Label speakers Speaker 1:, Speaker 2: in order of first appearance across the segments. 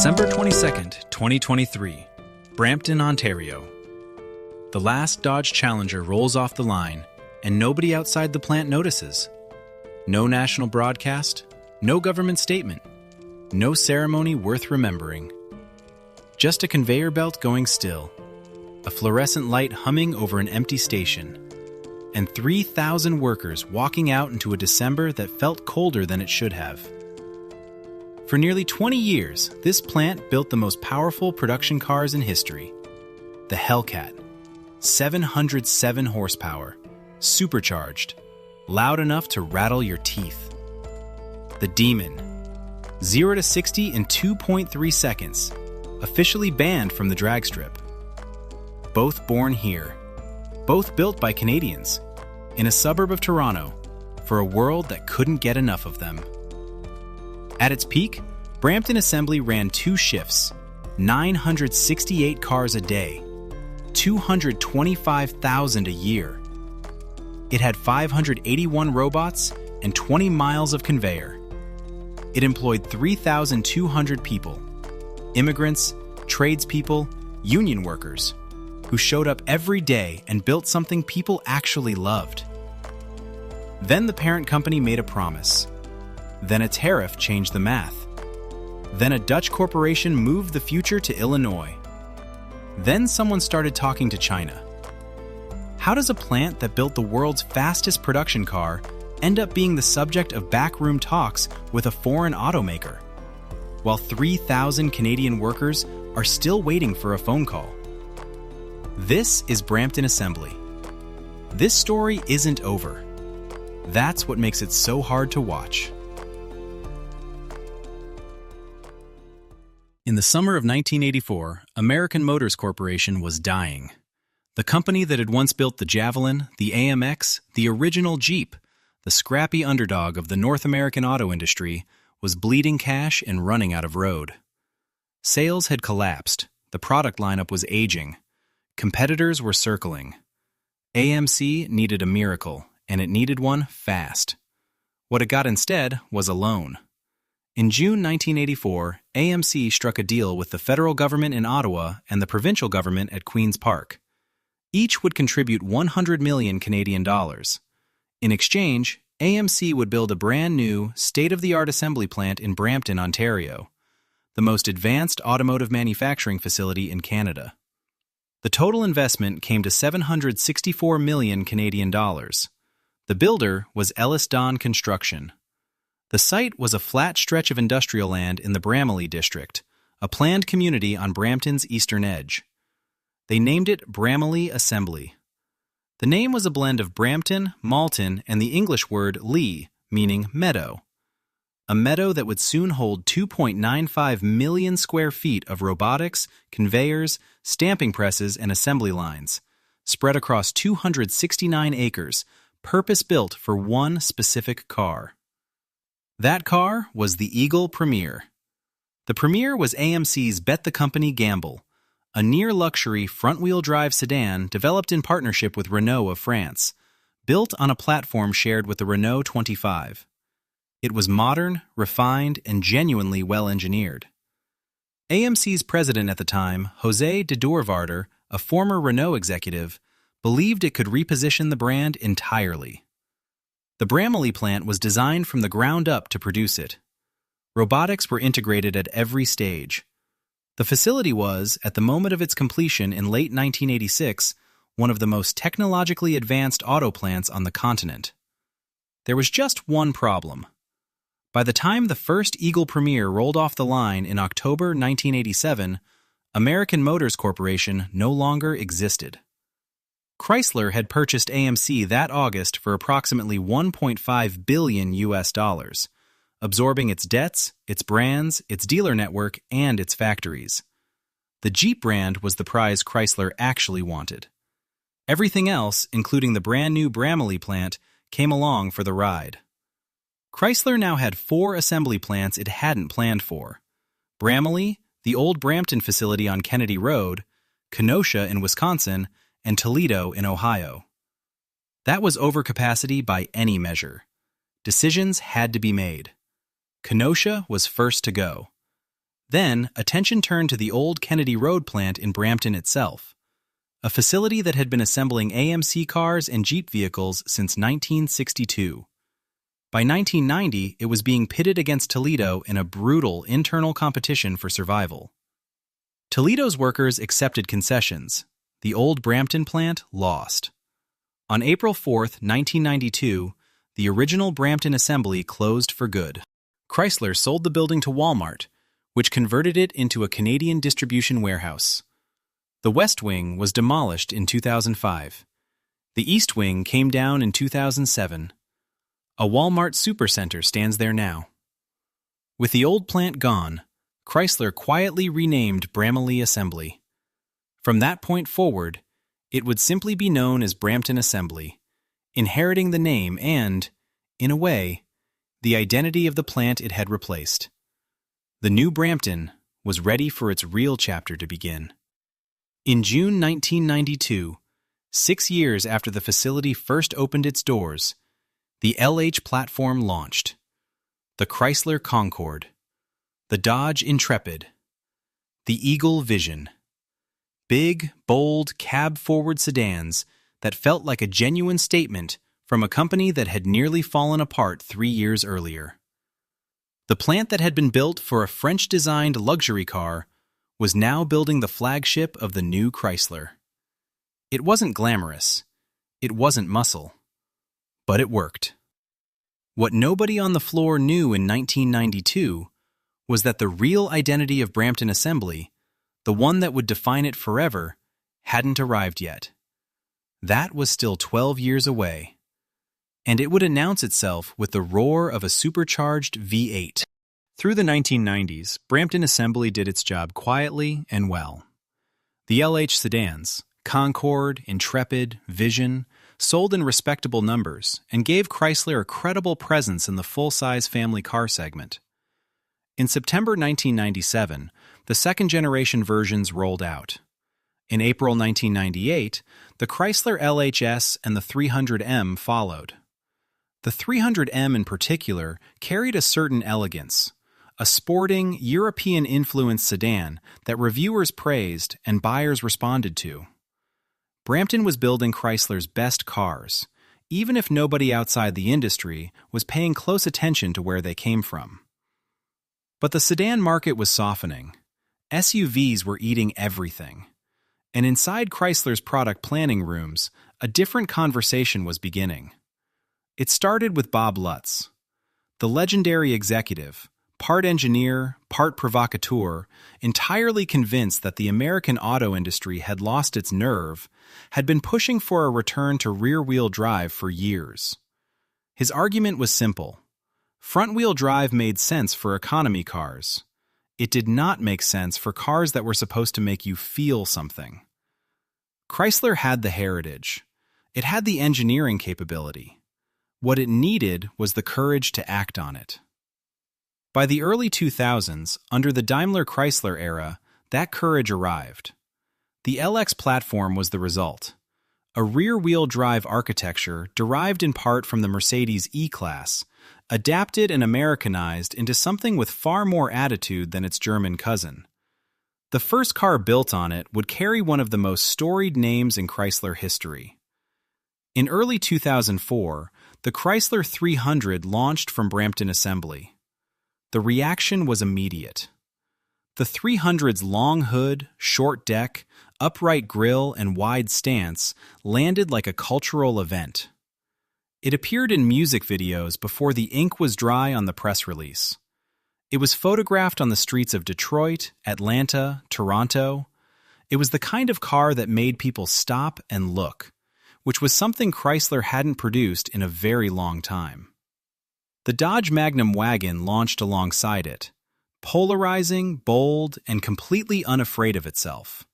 Speaker 1: December 22nd, 2023, Brampton, Ontario. The last Dodge Challenger rolls off the line, and nobody outside the plant notices. No national broadcast, no government statement, no ceremony worth remembering. Just a conveyor belt going still, a fluorescent light humming over an empty station, and 3,000 workers walking out into a December that felt colder than it should have. For nearly 20 years, this plant built the most powerful production cars in history. The Hellcat, 707 horsepower, supercharged, loud enough to rattle your teeth. The Demon, 0 to 60 in 2.3 seconds, officially banned from the drag strip. Both born here, both built by Canadians, in a suburb of Toronto, for a world that couldn't get enough of them. At its peak, Brampton Assembly ran 2 shifts, 968 cars a day, 225,000 a year. It had 581 robots and 20 miles of conveyor. It employed 3,200 people, immigrants, tradespeople, union workers, who showed up every day and built something people actually loved. Then the parent company made a promise. Then a tariff changed the math. Then a Dutch corporation moved the future to Illinois. Then someone started talking to China. How does a plant that built the world's fastest production car end up being the subject of backroom talks with a foreign automaker, while 3,000 Canadian workers are still waiting for a phone call? This is Brampton Assembly. This story isn't over. That's what makes it so hard to watch. In the summer of 1984, American Motors Corporation was dying. The company that had once built the Javelin, the AMX, the original Jeep, the scrappy underdog of the North American auto industry, was bleeding cash and running out of road. Sales had collapsed. The product lineup was aging. Competitors were circling. AMC needed a miracle, and it needed one fast. What it got instead was a loan. In June 1984, AMC struck a deal with the federal government in Ottawa and the provincial government at Queen's Park. Each would contribute 100 million Canadian dollars. In exchange, AMC would build a brand new, state-of-the-art assembly plant in Brampton, Ontario, the most advanced automotive manufacturing facility in Canada. The total investment came to 764 million Canadian dollars. The builder was Ellis Don Construction. The site was a flat stretch of industrial land in the Bramalea district, a planned community on Brampton's eastern edge. They named it Bramalea Assembly. The name was a blend of Brampton, Malton, and the English word lea, meaning meadow. A meadow that would soon hold 2.95 million square feet of robotics, conveyors, stamping presses, and assembly lines, spread across 269 acres, purpose-built for one specific car. That car was the Eagle Premier. The Premier was AMC's Bet the Company gamble, a near-luxury front-wheel drive sedan developed in partnership with Renault of France, built on a platform shared with the Renault 25. It was modern, refined, and genuinely well-engineered. AMC's president at the time, José de Doorwaarder, a former Renault executive, believed it could reposition the brand entirely. The Bramalea plant was designed from the ground up to produce it. Robotics were integrated at every stage. The facility was, at the moment of its completion in late 1986, one of the most technologically advanced auto plants on the continent. There was just one problem. By the time the first Eagle Premier rolled off the line in October 1987, American Motors Corporation no longer existed. Chrysler had purchased AMC that August for approximately $1.5 billion, absorbing its debts, its brands, its dealer network, and its factories. The Jeep brand was the prize Chrysler actually wanted. Everything else, including the brand new Bramalea plant, came along for the ride. Chrysler now had 4 assembly plants it hadn't planned for: Bramalea, the old Brampton facility on Kennedy Road, Kenosha in Wisconsin, and Toledo in Ohio. That was overcapacity by any measure. Decisions had to be made. Kenosha was first to go. Then, attention turned to the old Kennedy Road plant in Brampton itself, a facility that had been assembling AMC cars and Jeep vehicles since 1962. By 1990, it was being pitted against Toledo in a brutal internal competition for survival. Toledo's workers accepted concessions. The old Brampton plant lost. On April 4, 1992, the original Brampton Assembly closed for good. Chrysler sold the building to Walmart, which converted it into a Canadian distribution warehouse. The West Wing was demolished in 2005. The East Wing came down in 2007. A Walmart supercenter stands there now. With the old plant gone, Chrysler quietly renamed Brampton Assembly. From that point forward, it would simply be known as Brampton Assembly, inheriting the name and, in a way, the identity of the plant it had replaced. The new Brampton was ready for its real chapter to begin. In June 1992, 6 years after the facility first opened its doors, the LH platform launched. The Chrysler Concorde, the Dodge Intrepid, the Eagle Vision. Big, bold, cab-forward sedans that felt like a genuine statement from a company that had nearly fallen apart 3 years earlier. The plant that had been built for a French-designed luxury car was now building the flagship of the new Chrysler. It wasn't glamorous. It wasn't muscle. But it worked. What nobody on the floor knew in 1992 was that the real identity of Brampton Assembly, the one that would define it forever, hadn't arrived yet. That was still 12 years away. And it would announce itself with the roar of a supercharged V8. Through the 1990s, Brampton Assembly did its job quietly and well. The LH sedans, Concorde, Intrepid, Vision, sold in respectable numbers and gave Chrysler a credible presence in the full-size family car segment. In September 1997, the second-generation versions rolled out. In April 1998, the Chrysler LHS and the 300M followed. The 300M in particular carried a certain elegance, a sporting, European-influenced sedan that reviewers praised and buyers responded to. Brampton was building Chrysler's best cars, even if nobody outside the industry was paying close attention to where they came from. But the sedan market was softening. SUVs were eating everything. And inside Chrysler's product planning rooms, a different conversation was beginning. It started with Bob Lutz, the legendary executive, part engineer, part provocateur, entirely convinced that the American auto industry had lost its nerve, had been pushing for a return to rear-wheel drive for years. His argument was simple. Front-wheel drive made sense for economy cars. It did not make sense for cars that were supposed to make you feel something. Chrysler had the heritage. It had the engineering capability. What it needed was the courage to act on it. By the early 2000s, under the Daimler-Chrysler era, that courage arrived. The LX platform was the result. A rear-wheel drive architecture derived in part from the Mercedes E-Class, adapted and Americanized into something with far more attitude than its German cousin. The first car built on it would carry one of the most storied names in Chrysler history. In early 2004, the Chrysler 300 launched from Brampton Assembly. The reaction was immediate. The 300's long hood, short deck, upright grille, and wide stance landed like a cultural event. It appeared in music videos before the ink was dry on the press release. It was photographed on the streets of Detroit, Atlanta, Toronto. It was the kind of car that made people stop and look, which was something Chrysler hadn't produced in a very long time. The Dodge Magnum wagon launched alongside it, polarizing, bold, and completely unafraid of itself.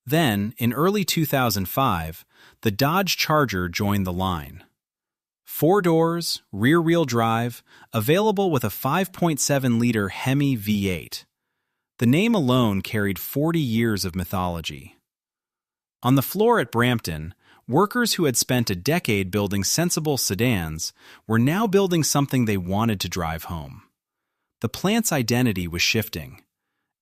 Speaker 1: Then, in early 2005, the Dodge Charger joined the line. 4 doors, rear-wheel drive, available with a 5.7-liter Hemi V8. The name alone carried 40 years of mythology. On the floor at Brampton, workers who had spent a decade building sensible sedans were now building something they wanted to drive home. The plant's identity was shifting.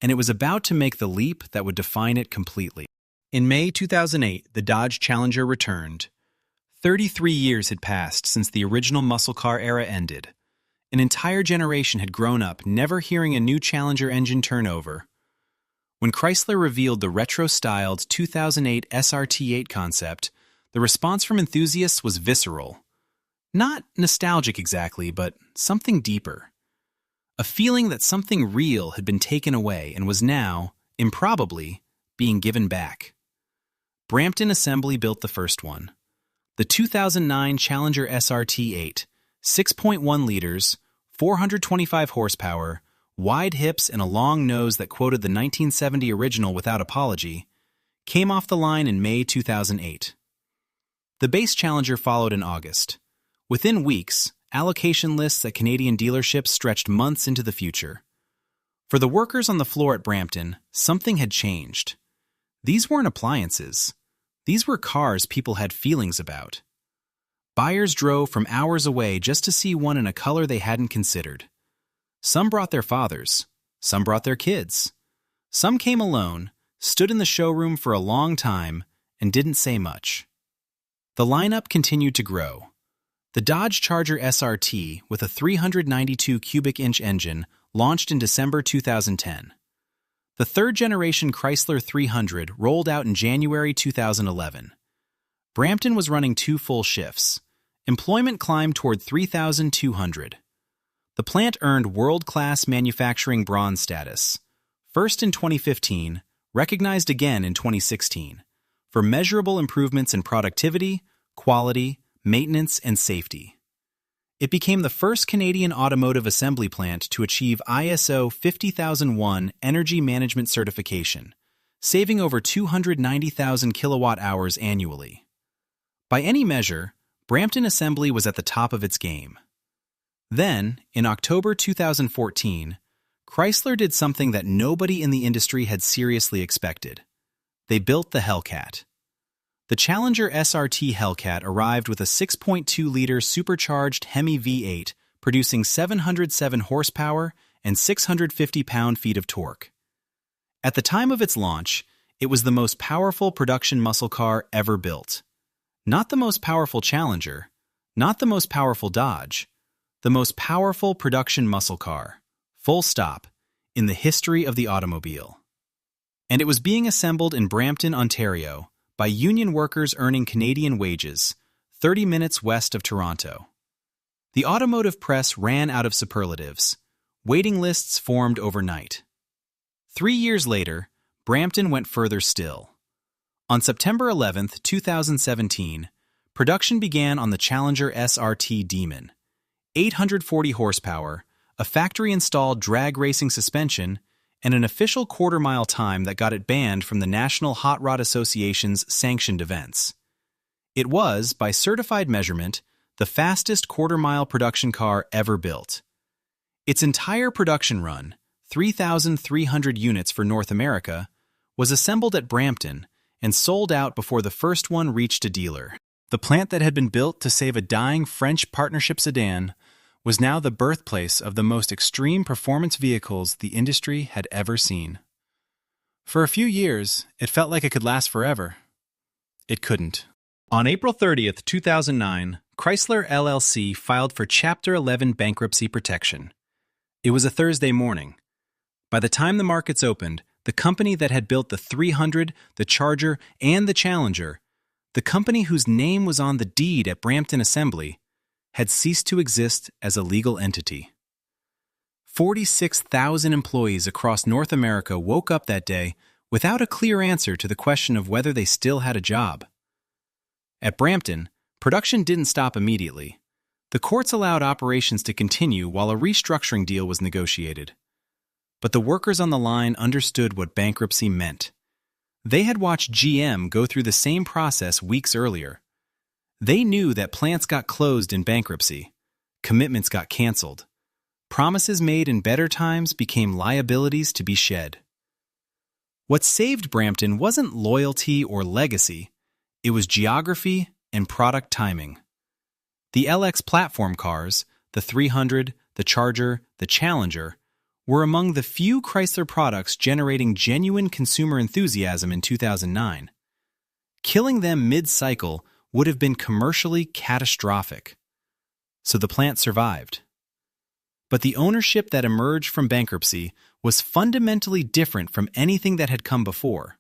Speaker 1: and it was about to make the leap that would define it completely. In May 2008, the Dodge Challenger returned. 33 years had passed since the original muscle car era ended. An entire generation had grown up never hearing a new Challenger engine turn over. When Chrysler revealed the retro-styled 2008 SRT8 concept, the response from enthusiasts was visceral. Not nostalgic exactly, but something deeper. A feeling that something real had been taken away and was now, improbably, being given back. Brampton Assembly built the first one. The 2009 Challenger SRT8, 6.1 liters, 425 horsepower, wide hips and a long nose that quoted the 1970 original without apology, came off the line in May 2008. The base Challenger followed in August. Within weeks, allocation lists at Canadian dealerships stretched months into the future. For the workers on the floor at Brampton, something had changed. These weren't appliances. These were cars people had feelings about. Buyers drove from hours away just to see one in a color they hadn't considered. Some brought their fathers. Some brought their kids. Some came alone, stood in the showroom for a long time, and didn't say much. The lineup continued to grow. The Dodge Charger SRT with a 392 cubic inch engine launched in December 2010. The third-generation Chrysler 300 rolled out in January 2011. Brampton was running 2 full shifts. Employment climbed toward 3,200. The plant earned world-class manufacturing bronze status, first in 2015, recognized again in 2016, for measurable improvements in productivity, quality, maintenance, and safety. It became the first Canadian automotive assembly plant to achieve ISO 50001 energy management certification, saving over 290,000 kilowatt-hours annually. By any measure, Brampton Assembly was at the top of its game. Then, in October 2014, Chrysler did something that nobody in the industry had seriously expected. They built the Hellcat. The Challenger SRT Hellcat arrived with a 6.2-liter supercharged Hemi V8 producing 707 horsepower and 650 pound-feet of torque. At the time of its launch, it was the most powerful production muscle car ever built. Not the most powerful Challenger, not the most powerful Dodge, the most powerful production muscle car, full stop, in the history of the automobile. And it was being assembled in Brampton, Ontario, by union workers earning Canadian wages, 30 minutes west of Toronto. The automotive press ran out of superlatives. Waiting lists formed overnight. 3 years later, Brampton went further still. On September 11, 2017, production began on the Challenger SRT Demon. 840 horsepower, a factory-installed drag racing suspension, and an official quarter-mile time that got it banned from the National Hot Rod Association's sanctioned events. It was, by certified measurement, the fastest quarter-mile production car ever built. Its entire production run, 3,300 units for North America, was assembled at Brampton and sold out before the first one reached a dealer. The plant that had been built to save a dying French partnership sedan was now the birthplace of the most extreme performance vehicles the industry had ever seen. For a few years, it felt like it could last forever. It couldn't. On April 30th, 2009, Chrysler LLC filed for Chapter 11 bankruptcy protection. It was a Thursday morning. By the time the markets opened, the company that had built the 300, the Charger, and the Challenger, the company whose name was on the deed at Brampton Assembly, had ceased to exist as a legal entity. 46,000 employees across North America woke up that day without a clear answer to the question of whether they still had a job. At Brampton, production didn't stop immediately. The courts allowed operations to continue while a restructuring deal was negotiated. But the workers on the line understood what bankruptcy meant. They had watched GM go through the same process weeks earlier. They knew that plants got closed in bankruptcy, commitments got canceled, promises made in better times became liabilities to be shed. What saved Brampton wasn't loyalty or legacy, it was geography and product timing. The LX platform cars, the 300, the Charger, the Challenger, were among the few Chrysler products generating genuine consumer enthusiasm in 2009. Killing them mid-cycle would have been commercially catastrophic. So the plant survived. But the ownership that emerged from bankruptcy was fundamentally different from anything that had come before.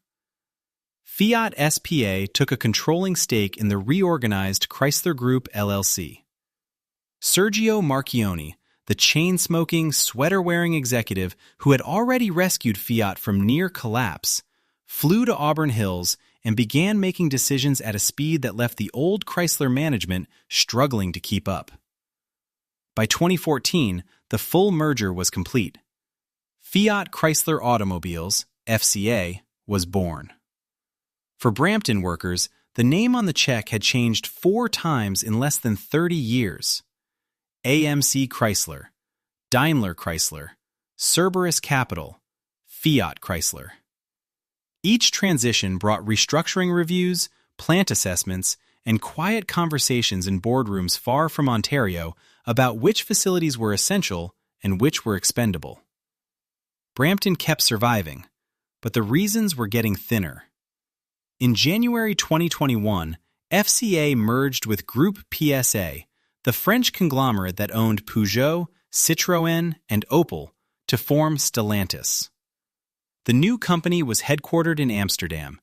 Speaker 1: Fiat S.p.A. took a controlling stake in the reorganized Chrysler Group LLC. Sergio Marchionne, the chain-smoking, sweater-wearing executive who had already rescued Fiat from near collapse, flew to Auburn Hills and began making decisions at a speed that left the old Chrysler management struggling to keep up. By 2014, the full merger was complete. Fiat Chrysler Automobiles, FCA, was born. For Brampton workers, the name on the check had changed 4 times in less than 30 years. AMC Chrysler, Daimler Chrysler, Cerberus Capital, Fiat Chrysler. Each transition brought restructuring reviews, plant assessments, and quiet conversations in boardrooms far from Ontario about which facilities were essential and which were expendable. Brampton kept surviving, but the reasons were getting thinner. In January 2021, FCA merged with Groupe PSA, the French conglomerate that owned Peugeot, Citroën, and Opel, to form Stellantis. The new company was headquartered in Amsterdam.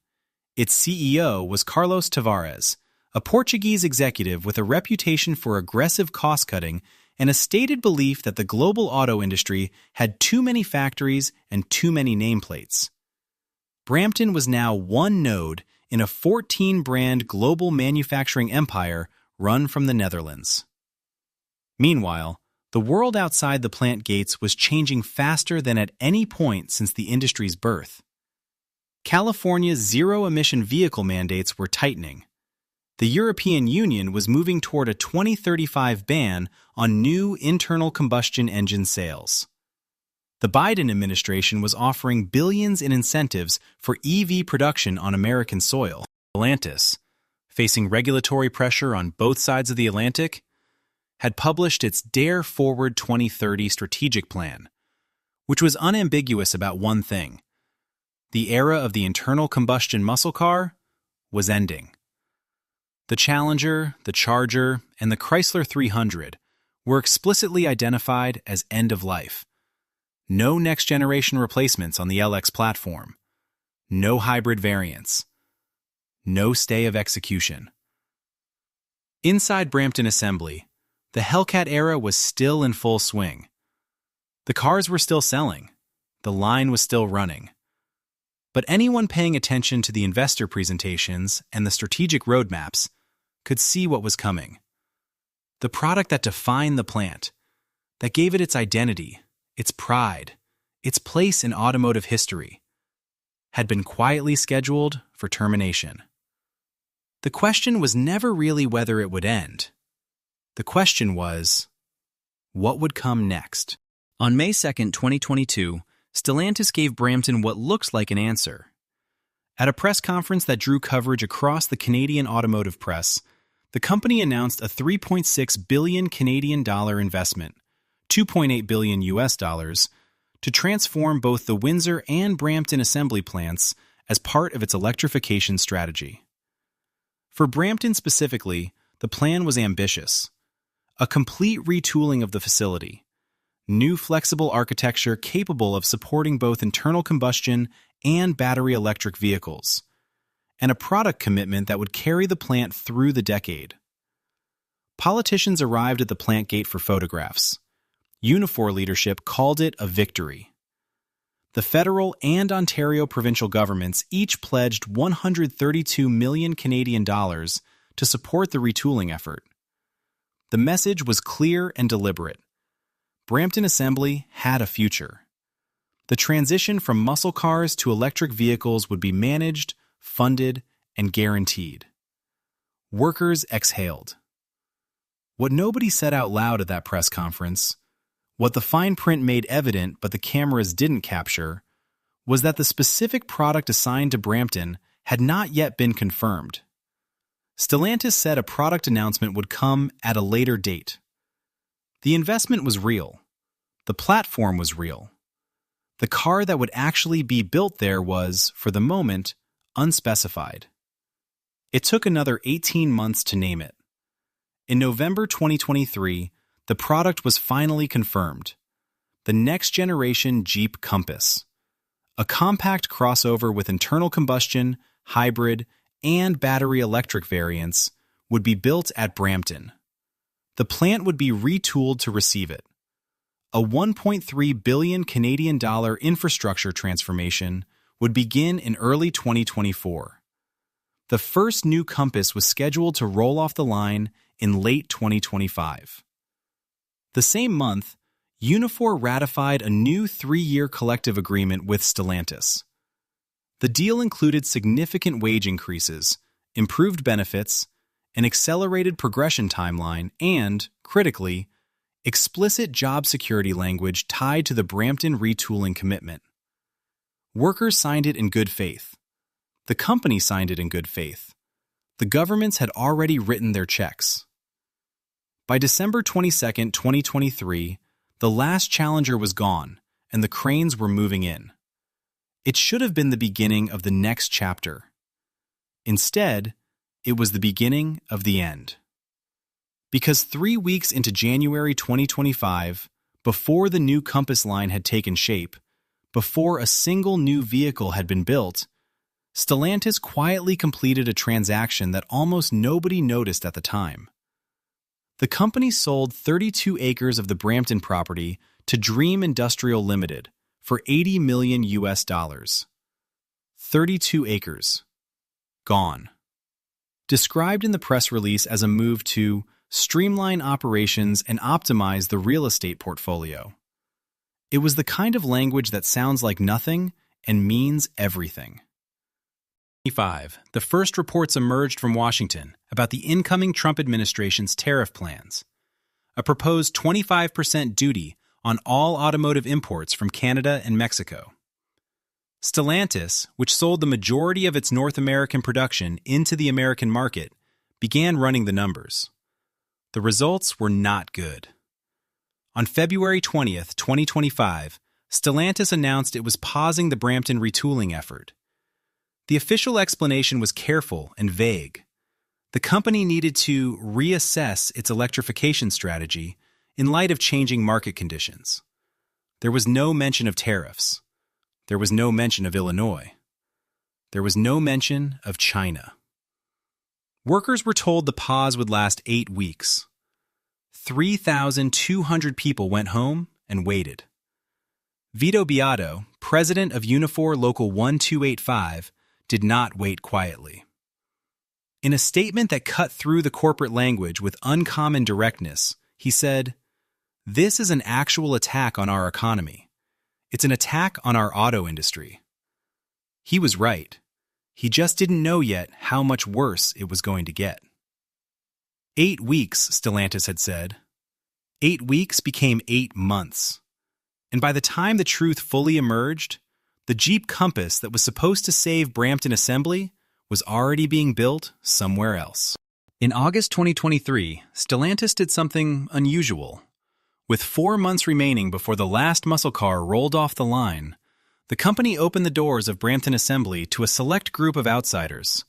Speaker 1: Its CEO was Carlos Tavares, a Portuguese executive with a reputation for aggressive cost-cutting and a stated belief that the global auto industry had too many factories and too many nameplates. Brampton was now one node in a 14-brand global manufacturing empire run from the Netherlands. Meanwhile, the world outside the plant gates was changing faster than at any point since the industry's birth. California's zero-emission vehicle mandates were tightening. The European Union was moving toward a 2035 ban on new internal combustion engine sales. The Biden administration was offering billions in incentives for EV production on American soil. Stellantis, facing regulatory pressure on both sides of the Atlantic, had published its Dare Forward 2030 strategic plan, which was unambiguous about one thing: the era of the internal combustion muscle car was ending. The Challenger, the Charger, and the Chrysler 300 were explicitly identified as end of life. No next-generation replacements on the LX platform. No hybrid variants. No stay of execution. Inside Brampton Assembly, the Hellcat era was still in full swing. The cars were still selling. The line was still running. But anyone paying attention to the investor presentations and the strategic roadmaps could see what was coming. The product that defined the plant, that gave it its identity, its pride, its place in automotive history, had been quietly scheduled for termination. The question was never really whether it would end. The question was, what would come next? On May 2, 2022, Stellantis gave Brampton what looks like an answer. At a press conference that drew coverage across the Canadian automotive press, the company announced a $3.6 billion Canadian investment, $2.8 billion US dollars, to transform both the Windsor and Brampton assembly plants as part of its electrification strategy. For Brampton specifically, the plan was ambitious. A complete retooling of the facility, new flexible architecture capable of supporting both internal combustion and battery electric vehicles, and a product commitment that would carry the plant through the decade. Politicians arrived at the plant gate for photographs. Unifor leadership called it a victory. The federal and Ontario provincial governments each pledged $132 million Canadian dollars to support the retooling effort. The message was clear and deliberate. Brampton Assembly had a future. The transition from muscle cars to electric vehicles would be managed, funded, and guaranteed. Workers exhaled. What nobody said out loud at that press conference, what the fine print made evident but the cameras didn't capture, was that the specific product assigned to Brampton had not yet been confirmed. Stellantis said a product announcement would come at a later date. The investment was real. The platform was real. The car that would actually be built there was, for the moment, unspecified. It took another 18 months to name it. In November 2023, the product was finally confirmed. The next-generation Jeep Compass. A compact crossover with internal combustion, hybrid, and battery electric variants would be built at Brampton. The plant would be retooled to receive it. A $1.3 billion Canadian dollar infrastructure transformation would begin in early 2024. The first new Compass was scheduled to roll off the line in late 2025. The same month, Unifor ratified a new 3-year collective agreement with Stellantis. The deal included significant wage increases, improved benefits, an accelerated progression timeline, and, critically, explicit job security language tied to the Brampton retooling commitment. Workers signed it in good faith. The company signed it in good faith. The governments had already written their checks. By December 22, 2023, the last Challenger was gone, and the cranes were moving in. It should have been the beginning of the next chapter. Instead, it was the beginning of the end. Because 3 weeks into January 2025, before the new Compass line had taken shape, before a single new vehicle had been built, Stellantis quietly completed a transaction that almost nobody noticed at the time. The company sold 32 acres of the Brampton property to Dream Industrial Limited for $80 million. 32 acres. Gone. Described in the press release as a move to streamline operations and optimize the real estate portfolio. It was the kind of language that sounds like nothing and means everything. 25. The first reports emerged from Washington about the incoming Trump administration's tariff plans. A proposed 25% duty on all automotive imports from Canada and Mexico. Stellantis, which sold the majority of its North American production into the American market, began running the numbers. The results were not good. On February 20, 2025, Stellantis announced it was pausing the Brampton retooling effort. The official explanation was careful and vague. The company needed to reassess its electrification strategy in light of changing market conditions. There was no mention of tariffs. There was no mention of Illinois. There was no mention of China. Workers were told the pause would last 8 weeks. 3,200 people went home and waited. Vito Beato, president of Unifor Local 1285, did not wait quietly. In a statement that cut through the corporate language with uncommon directness, he said, "This is an actual attack on our economy. It's an attack on our auto industry." He was right. He just didn't know yet how much worse it was going to get. 8 weeks, Stellantis had said. 8 weeks became 8 months. And by the time the truth fully emerged, the Jeep Compass that was supposed to save Brampton Assembly was already being built somewhere else. In August 2023, Stellantis did something unusual. With 4 months remaining before the last muscle car rolled off the line, the company opened the doors of Brampton Assembly to a select group of outsiders,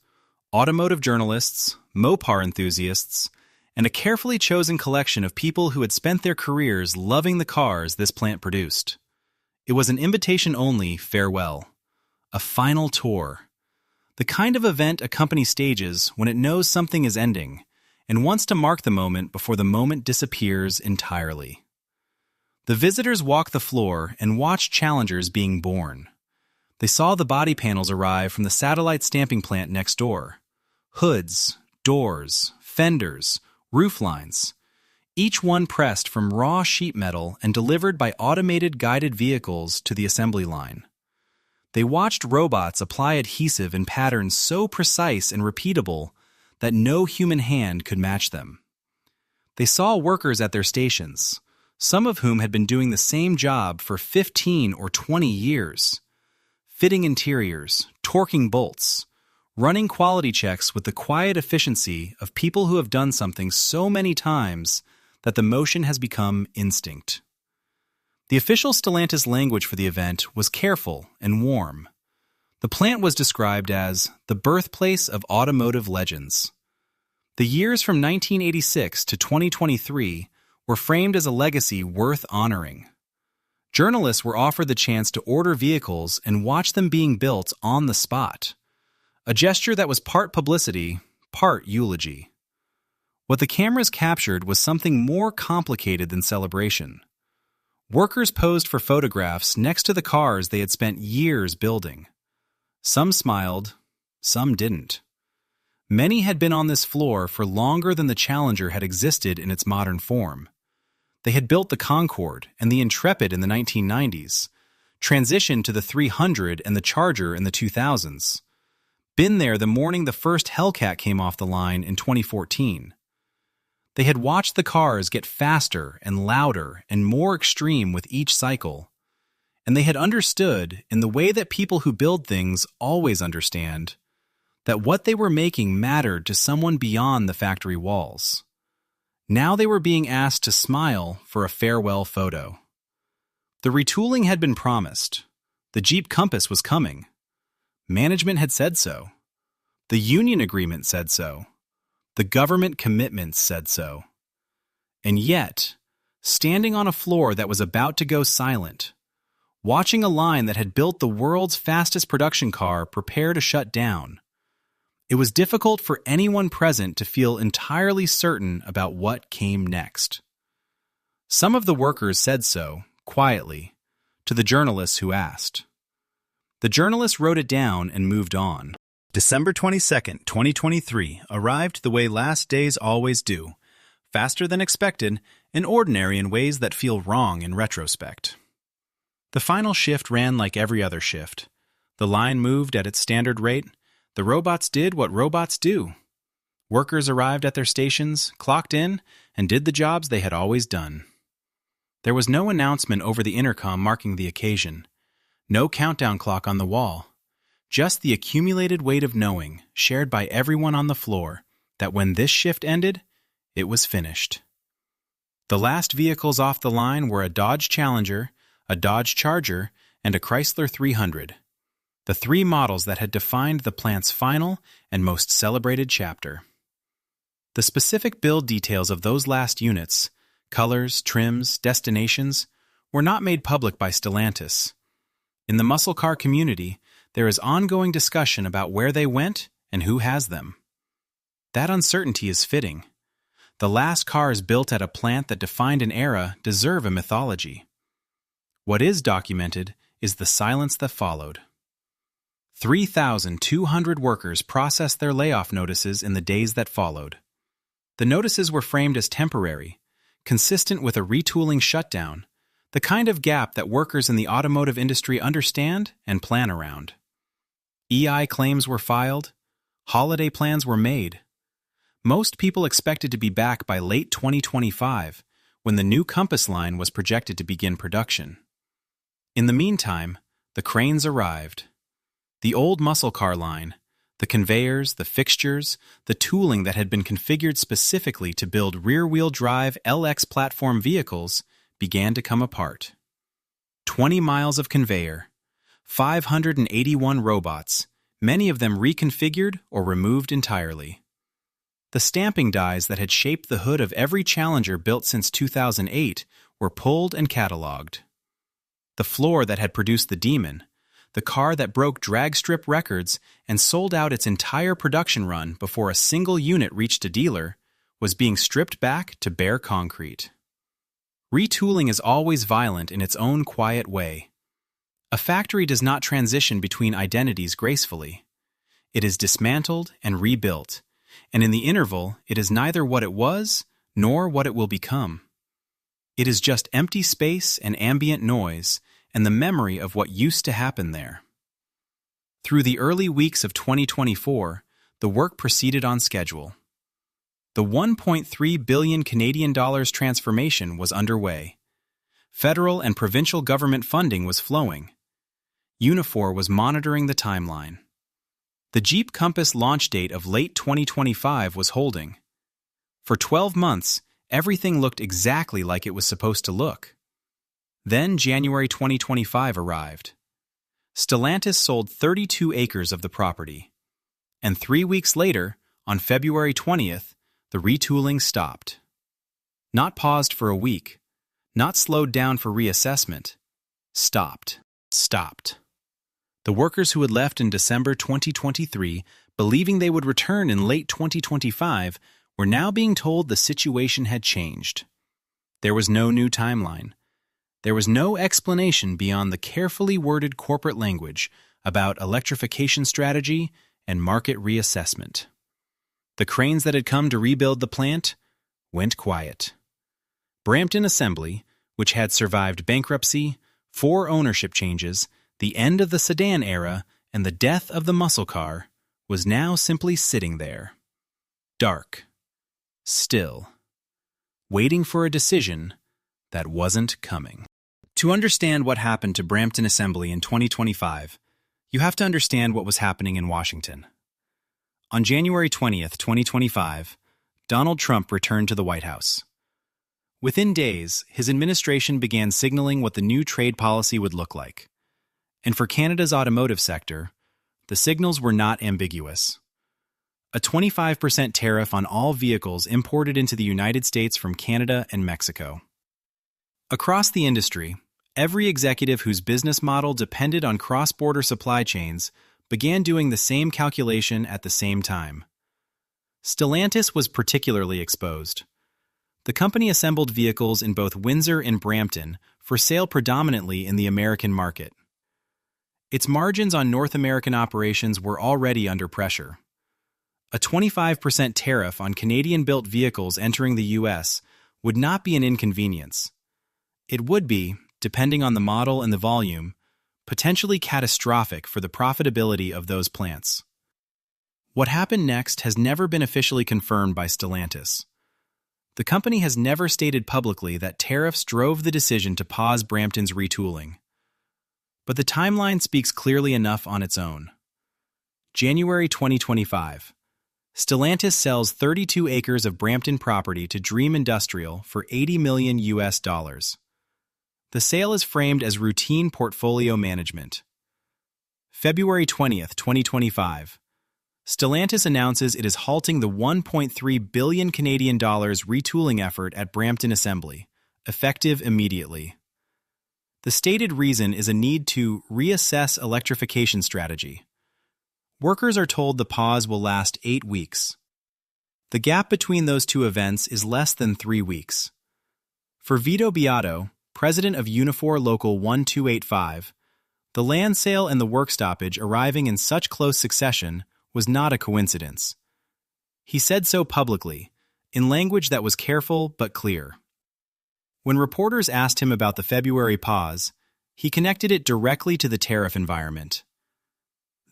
Speaker 1: automotive journalists, Mopar enthusiasts, and a carefully chosen collection of people who had spent their careers loving the cars this plant produced. It was an invitation-only farewell, a final tour, the kind of event a company stages when it knows something is ending and wants to mark the moment before the moment disappears entirely. The visitors walked the floor and watched Challengers being born. They saw the body panels arrive from the satellite stamping plant next door. Hoods, doors, fenders, roof lines, each one pressed from raw sheet metal and delivered by automated guided vehicles to the assembly line. They watched robots apply adhesive in patterns so precise and repeatable that no human hand could match them. They saw workers at their stations, some of whom had been doing the same job for 15 or 20 years, fitting interiors, torquing bolts, running quality checks with the quiet efficiency of people who have done something so many times that the motion has become instinct. The official Stellantis language for the event was careful and warm. The plant was described as the birthplace of automotive legends. The years from 1986 to 2023 were framed as a legacy worth honoring. Journalists were offered the chance to order vehicles and watch them being built on the spot, a gesture that was part publicity, part eulogy. What the cameras captured was something more complicated than celebration. Workers posed for photographs next to the cars they had spent years building. Some smiled, some didn't. Many had been on this floor for longer than the Challenger had existed in its modern form. They had built the Concorde and the Intrepid in the 1990s, transitioned to the 300 and the Charger in the 2000s, been there the morning the first Hellcat came off the line in 2014. They had watched the cars get faster and louder and more extreme with each cycle, and they had understood, in the way that people who build things always understand, that what they were making mattered to someone beyond the factory walls. Now they were being asked to smile for a farewell photo. The retooling had been promised. The Jeep Compass was coming. Management had said so. The union agreement said so. The government commitments said so. And yet, standing on a floor that was about to go silent, watching a line that had built the world's fastest production car prepare to shut down, it was difficult for anyone present to feel entirely certain about what came next. Some of the workers said so, quietly, to the journalists who asked. The journalists wrote it down and moved on. December 22nd, 2023 arrived the way last days always do, faster than expected and ordinary in ways that feel wrong in retrospect. The final shift ran like every other shift. The line moved at its standard rate. The robots did what robots do. Workers arrived at their stations, clocked in, and did the jobs they had always done. There was no announcement over the intercom marking the occasion, no countdown clock on the wall, just the accumulated weight of knowing, shared by everyone on the floor, that when this shift ended, it was finished. The last vehicles off the line were a Dodge Challenger, a Dodge Charger, and a Chrysler 300. The three models that had defined the plant's final and most celebrated chapter. The specific build details of those last units, colors, trims, destinations, were not made public by Stellantis. In the muscle car community, there is ongoing discussion about where they went and who has them. That uncertainty is fitting. The last cars built at a plant that defined an era deserve a mythology. What is documented is the silence that followed. 3,200 workers processed their layoff notices in the days that followed. The notices were framed as temporary, consistent with a retooling shutdown, the kind of gap that workers in the automotive industry understand and plan around. EI claims were filed. Holiday plans were made. Most people expected to be back by late 2025, when the new Compass line was projected to begin production. In the meantime, the cranes arrived. The old muscle car line, the conveyors, the fixtures, the tooling that had been configured specifically to build rear-wheel drive LX platform vehicles began to come apart. 20 miles of conveyor, 581 robots, many of them reconfigured or removed entirely. The stamping dies that had shaped the hood of every Challenger built since 2008 were pulled and cataloged. The floor that had produced the Demon, the car that broke drag strip records and sold out its entire production run before a single unit reached a dealer, was being stripped back to bare concrete. Retooling is always violent in its own quiet way. A factory does not transition between identities gracefully. It is dismantled and rebuilt, and in the interval, it is neither what it was nor what it will become. It is just empty space and ambient noise, and the memory of what used to happen there. Through the early weeks of 2024, the work proceeded on schedule. The 1.3 billion Canadian dollars transformation was underway. Federal and provincial government funding was flowing. Unifor was monitoring the timeline. The Jeep Compass launch date of late 2025 was holding. For 12 months, everything looked exactly like it was supposed to look. Then January 2025 arrived. Stellantis sold 32 acres of the property. And 3 weeks later, on February 20th, the retooling stopped. Not paused for a week, not slowed down for reassessment. Stopped. The workers who had left in December 2023, believing they would return in late 2025, were now being told the situation had changed. There was no new timeline. There was no explanation beyond the carefully worded corporate language about electrification strategy and market reassessment. The cranes that had come to rebuild the plant went quiet. Brampton Assembly, which had survived bankruptcy, 4 ownership changes, the end of the sedan era, and the death of the muscle car, was now simply sitting there. Dark. Still. Waiting for a decision that wasn't coming. To understand what happened to Brampton Assembly in 2025, you have to understand what was happening in Washington. On January 20th, 2025, Donald Trump returned to the White House. Within days, his administration began signaling what the new trade policy would look like. And for Canada's automotive sector, the signals were not ambiguous. A 25% tariff on all vehicles imported into the United States from Canada and Mexico. Across the industry, every executive whose business model depended on cross-border supply chains began doing the same calculation at the same time. Stellantis was particularly exposed. The company assembled vehicles in both Windsor and Brampton for sale predominantly in the American market. Its margins on North American operations were already under pressure. A 25% tariff on Canadian-built vehicles entering the U.S. would not be an inconvenience. It would be, depending on the model and the volume, potentially catastrophic for the profitability of those plants. What happened next has never been officially confirmed by Stellantis. The company has never stated publicly that tariffs drove the decision to pause Brampton's retooling. But the timeline speaks clearly enough on its own. January 2025. Stellantis sells 32 acres of Brampton property to Dream Industrial for $80 million US. The sale is framed as routine portfolio management. February 20th, 2025. Stellantis announces it is halting the $1.3 billion Canadian retooling effort at Brampton Assembly, effective immediately. The stated reason is a need to reassess electrification strategy. Workers are told the pause will last 8 weeks. The gap between those two events is less than 3 weeks. For Vito Beato, president of Unifor Local 1285, the land sale and the work stoppage arriving in such close succession was not a coincidence. He said so publicly, in language that was careful but clear. When reporters asked him about the February pause, he connected it directly to the tariff environment.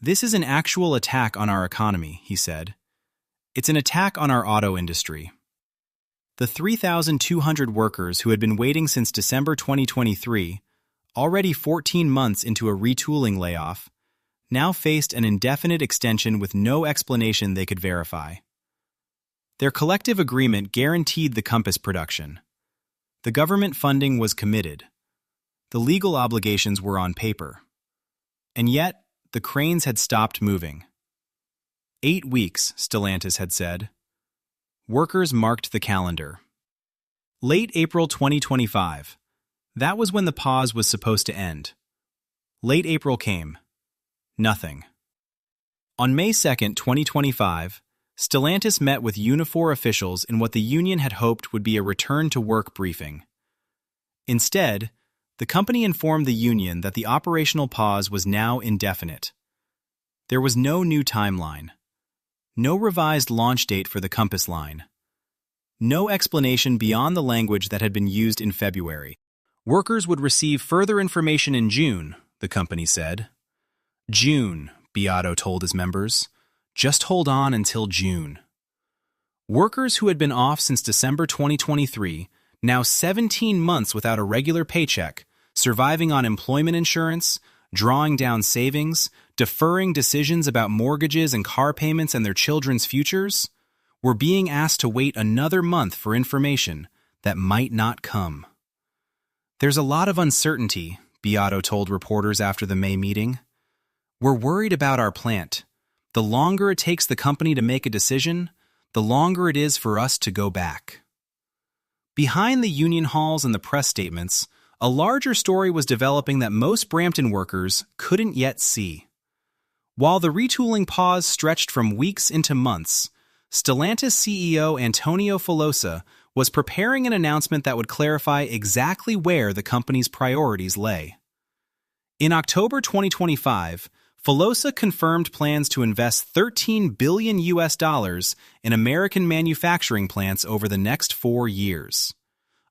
Speaker 1: "This is an actual attack on our economy," he said. "It's an attack on our auto industry." The 3,200 workers who had been waiting since December 2023, already 14 months into a retooling layoff, now faced an indefinite extension with no explanation they could verify. Their collective agreement guaranteed the Compass production. The government funding was committed. The legal obligations were on paper. And yet, the cranes had stopped moving. 8 weeks, Stellantis had said. Workers marked the calendar. Late April 2025. That was when the pause was supposed to end. Late April came. Nothing. On May 2, 2025, Stellantis met with Unifor officials in what the union had hoped would be a return-to-work briefing. Instead, the company informed the union that the operational pause was now indefinite. There was no new timeline. No revised launch date for the Compass line. No explanation beyond the language that had been used in February. Workers would receive further information in June, the company said. June, Beato told his members. Just hold on until June. Workers who had been off since December 2023, now 17 months without a regular paycheck, surviving on employment insurance, drawing down savings, deferring decisions about mortgages and car payments and their children's futures, were being asked to wait another month for information that might not come. "There's a lot of uncertainty," Beato told reporters after the May meeting. "We're worried about our plant. The longer it takes the company to make a decision, the longer it is for us to go back." Behind the union halls and the press statements, a larger story was developing that most Brampton workers couldn't yet see. While the retooling pause stretched from weeks into months, Stellantis CEO Antonio Filosa was preparing an announcement that would clarify exactly where the company's priorities lay. In October 2025, Filosa confirmed plans to invest $13 billion in American manufacturing plants over the next 4 years.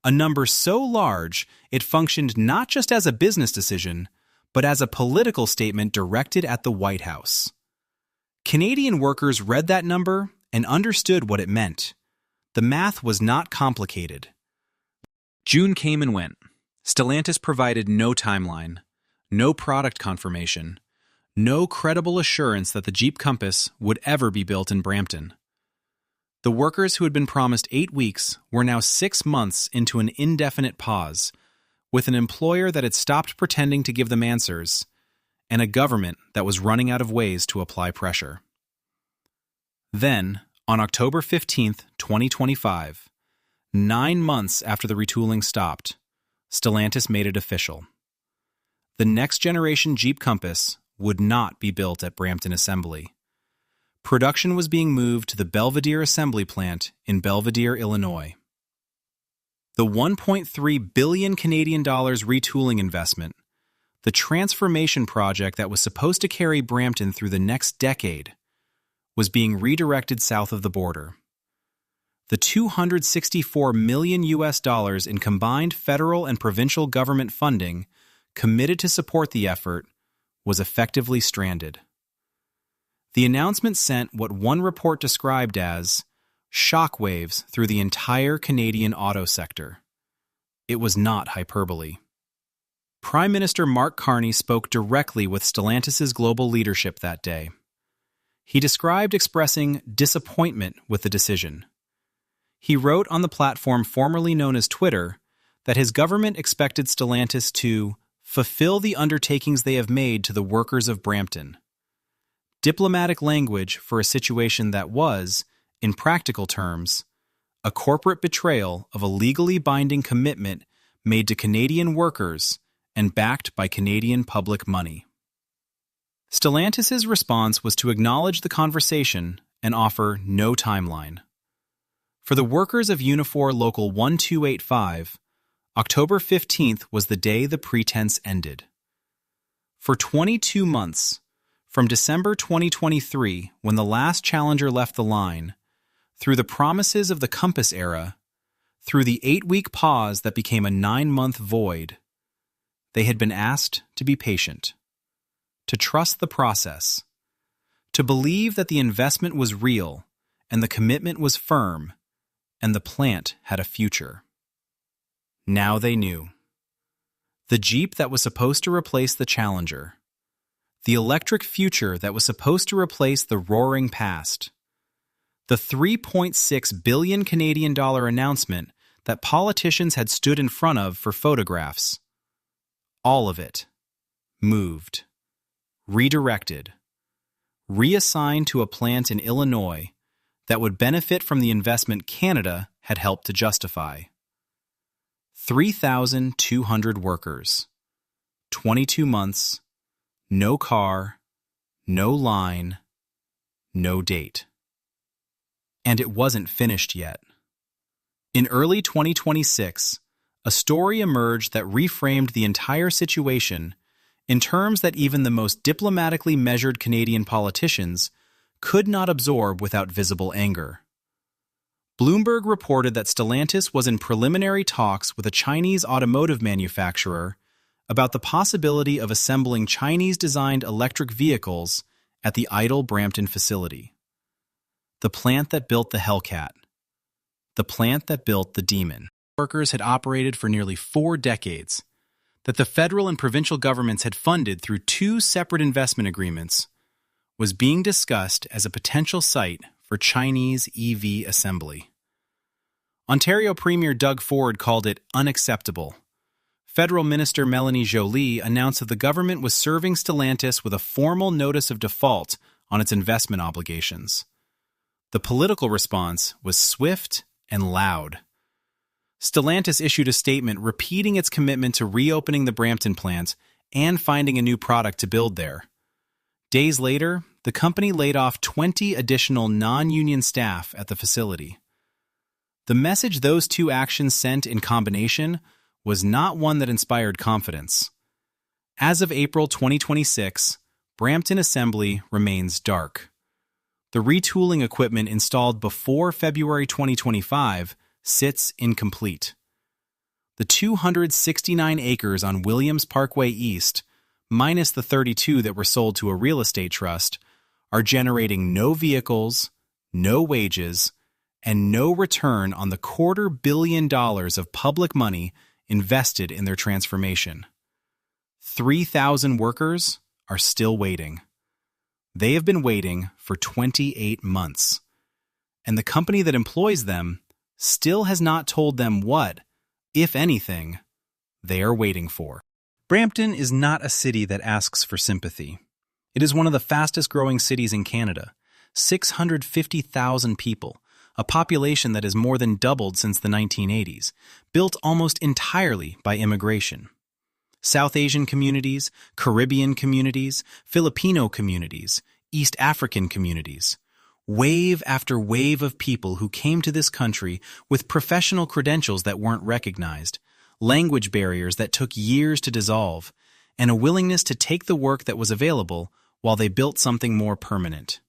Speaker 1: A number so large, it functioned not just as a business decision, but as a political statement directed at the White House. Canadian workers read that number and understood what it meant. The math was not complicated. June came and went. Stellantis provided no timeline, no product confirmation, no credible assurance that the Jeep Compass would ever be built in Brampton. The workers who had been promised 8 weeks were now 6 months into an indefinite pause, with an employer that had stopped pretending to give them answers, and a government that was running out of ways to apply pressure. Then, on October 15, 2025, 9 months after the retooling stopped, Stellantis made it official. The next-generation Jeep Compass would not be built at Brampton Assembly. Production was being moved to the Belvidere Assembly Plant in Belvidere, Illinois. The $1.3 billion Canadian retooling investment, the transformation project that was supposed to carry Brampton through the next decade, was being redirected south of the border. The $264 million in combined federal and provincial government funding committed to support the effort was effectively stranded. The announcement sent what one report described as shockwaves through the entire Canadian auto sector. It was not hyperbole. Prime Minister Mark Carney spoke directly with Stellantis' global leadership that day. He described expressing disappointment with the decision. He wrote on the platform formerly known as Twitter that his government expected Stellantis to fulfill the undertakings they have made to the workers of Brampton. Diplomatic language for a situation that was, in practical terms, a corporate betrayal of a legally binding commitment made to Canadian workers and backed by Canadian public money. Stellantis' response was to acknowledge the conversation and offer no timeline. For the workers of Unifor Local 1285, October 15th was the day the pretense ended. For 22 months, from December 2023, when the last challenger left the line, through the promises of the Compass era, through the 8-week pause that became a 9-month void, they had been asked to be patient, to trust the process, to believe that the investment was real and the commitment was firm and the plant had a future. Now they knew. The Jeep that was supposed to replace the Challenger, the electric future that was supposed to replace the roaring past, the $3.6 billion Canadian announcement that politicians had stood in front of for photographs. All of it moved, redirected, reassigned to a plant in Illinois that would benefit from the investment Canada had helped to justify. 3,200 workers, 22 months, no car, no line, no date. And it wasn't finished yet. In early 2026, a story emerged that reframed the entire situation in terms that even the most diplomatically measured Canadian politicians could not absorb without visible anger. Bloomberg reported that Stellantis was in preliminary talks with a Chinese automotive manufacturer about the possibility of assembling Chinese-designed electric vehicles at the idle Brampton facility. The plant that built the Hellcat. The plant that built the Demon. Workers had operated for nearly 4 decades, that the federal and provincial governments had funded through 2 separate investment agreements, was being discussed as a potential site for Chinese EV assembly. Ontario Premier Doug Ford called it unacceptable. Federal Minister Melanie Joly announced that the government was serving Stellantis with a formal notice of default on its investment obligations. The political response was swift and loud. Stellantis issued a statement repeating its commitment to reopening the Brampton plant and finding a new product to build there. Days later, the company laid off 20 additional non-union staff at the facility. The message those two actions sent in combination was not one that inspired confidence. As of April 2026, Brampton Assembly remains dark. The retooling equipment installed before February 2025 sits incomplete. The 269 acres on Williams Parkway East, minus the 32 that were sold to a real estate trust, are generating no vehicles, no wages, and no return on the $250 million of public money invested in their transformation. 3,000 workers are still waiting. They have been waiting for 28 months. And the company that employs them still has not told them what, if anything, they are waiting for. Brampton is not a city that asks for sympathy. It is one of the fastest-growing cities in Canada, 650,000 people, a population that has more than doubled since the 1980s, built almost entirely by immigration. South Asian communities, Caribbean communities, Filipino communities, East African communities. Wave after wave of people who came to this country with professional credentials that weren't recognized, language barriers that took years to dissolve, and a willingness to take the work that was available while they built something more permanent.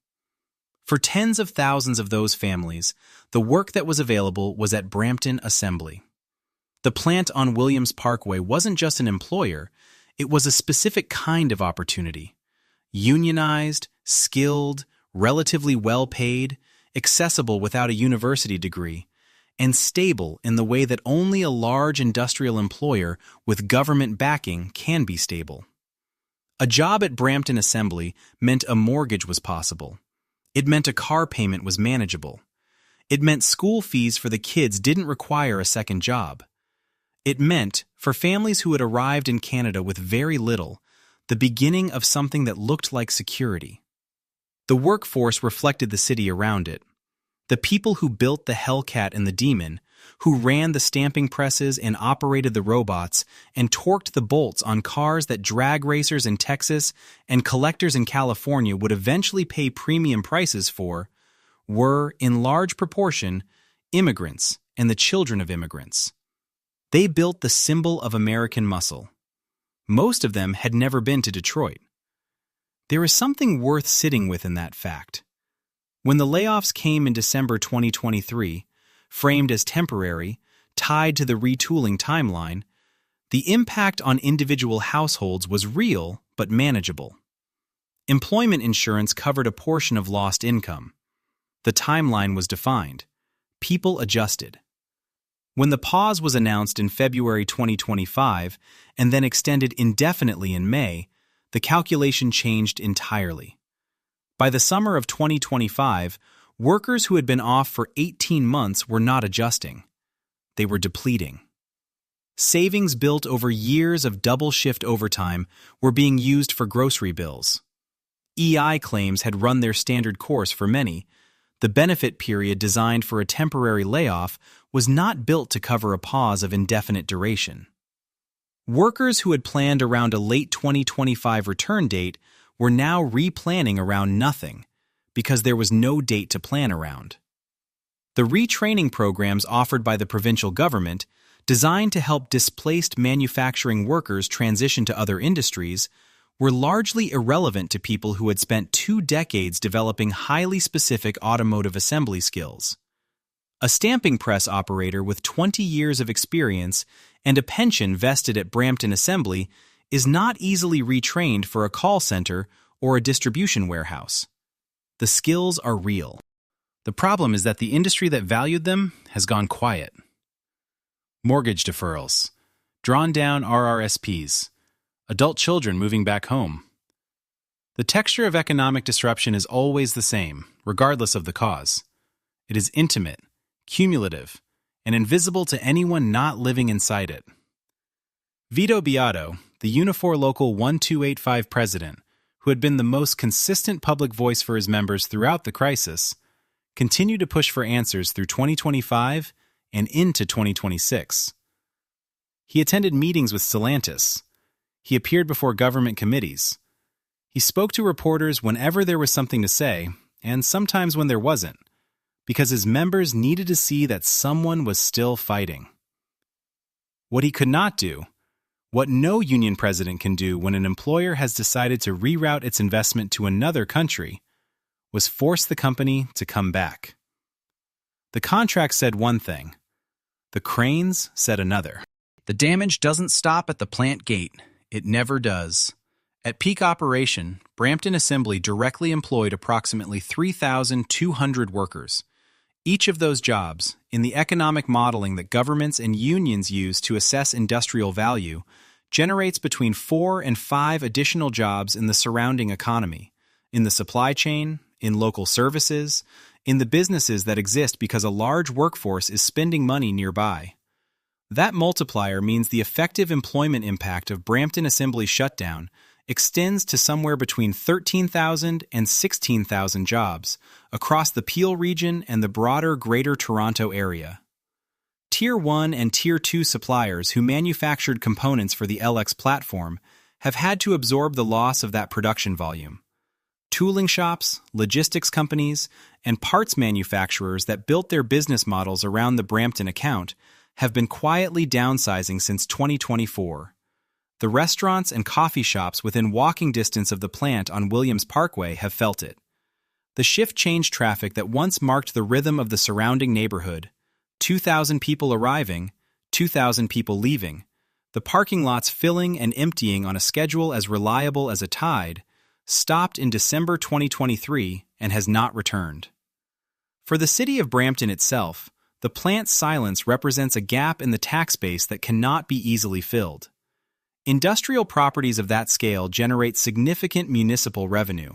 Speaker 1: For tens of thousands of those families, the work that was available was at Brampton Assembly. The plant on Williams Parkway wasn't just an employer, it was a specific kind of opportunity. Unionized, skilled, relatively well-paid, accessible without a university degree, and stable in the way that only a large industrial employer with government backing can be stable. A job at Brampton Assembly meant a mortgage was possible. It meant a car payment was manageable. It meant school fees for the kids didn't require a second job. It meant, for families who had arrived in Canada with very little, the beginning of something that looked like security. The workforce reflected the city around it. The people who built the Hellcat and the Demon, who ran the stamping presses and operated the robots and torqued the bolts on cars that drag racers in Texas and collectors in California would eventually pay premium prices for, were, in large proportion, immigrants and the children of immigrants. They built the symbol of American muscle. Most of them had never been to Detroit. There is something worth sitting with in that fact. When the layoffs came in December 2023, framed as temporary, tied to the retooling timeline, the impact on individual households was real but manageable. Employment insurance covered a portion of lost income. The timeline was defined. People adjusted. When the pause was announced in February 2025 and then extended indefinitely in May, the calculation changed entirely. By the summer of 2025, workers who had been off for 18 months were not adjusting. They were depleting. Savings built over years of double-shift overtime were being used for grocery bills. EI claims had run their standard course for many. The benefit period designed for a temporary layoff was not built to cover a pause of indefinite duration. Workers who had planned around a late 2025 return date were now replanning around nothing because there was no date to plan around. The retraining programs offered by the provincial government, designed to help displaced manufacturing workers transition to other industries, were largely irrelevant to people who had spent 2 decades developing highly specific automotive assembly skills. A stamping press operator with 20 years of experience and a pension vested at Brampton Assembly is not easily retrained for a call center or a distribution warehouse. The skills are real. The problem is that the industry that valued them has gone quiet. Mortgage deferrals, drawn down RRSPs, adult children moving back home. The texture of economic disruption is always the same, regardless of the cause. It is intimate, cumulative, and invisible to anyone not living inside it. Vito Beato, the Unifor Local 1285 president, who had been the most consistent public voice for his members throughout the crisis, continued to push for answers through 2025 and into 2026. He attended meetings with Stellantis. He appeared before government committees. He spoke to reporters whenever there was something to say, and sometimes when there wasn't, because his members needed to see that someone was still fighting. What he could not do, what no union president can do when an employer has decided to reroute its investment to another country, was force the company to come back. The contract said one thing. The cranes said another. The damage doesn't stop at the plant gate. It never does. At peak operation, Brampton Assembly directly employed approximately 3,200 workers. Each of those jobs, in the economic modeling that governments and unions use to assess industrial value, generates between 4 and 5 additional jobs in the surrounding economy, in the supply chain, in local services, in the businesses that exist because a large workforce is spending money nearby. That multiplier means the effective employment impact of Brampton Assembly shutdown extends to somewhere between 13,000 and 16,000 jobs across the Peel region and the broader Greater Toronto area. Tier 1 and Tier 2 suppliers who manufactured components for the LX platform have had to absorb the loss of that production volume. Tooling shops, logistics companies, and parts manufacturers that built their business models around the Brampton account have been quietly downsizing since 2024. The restaurants and coffee shops within walking distance of the plant on Williams Parkway have felt it. The shift changed traffic that once marked the rhythm of the surrounding neighborhood. 2,000 people arriving, 2,000 people leaving, the parking lots filling and emptying on a schedule as reliable as a tide, stopped in December 2023 and has not returned. For the city of Brampton itself, the plant's silence represents a gap in the tax base that cannot be easily filled. Industrial properties of that scale generate significant municipal revenue.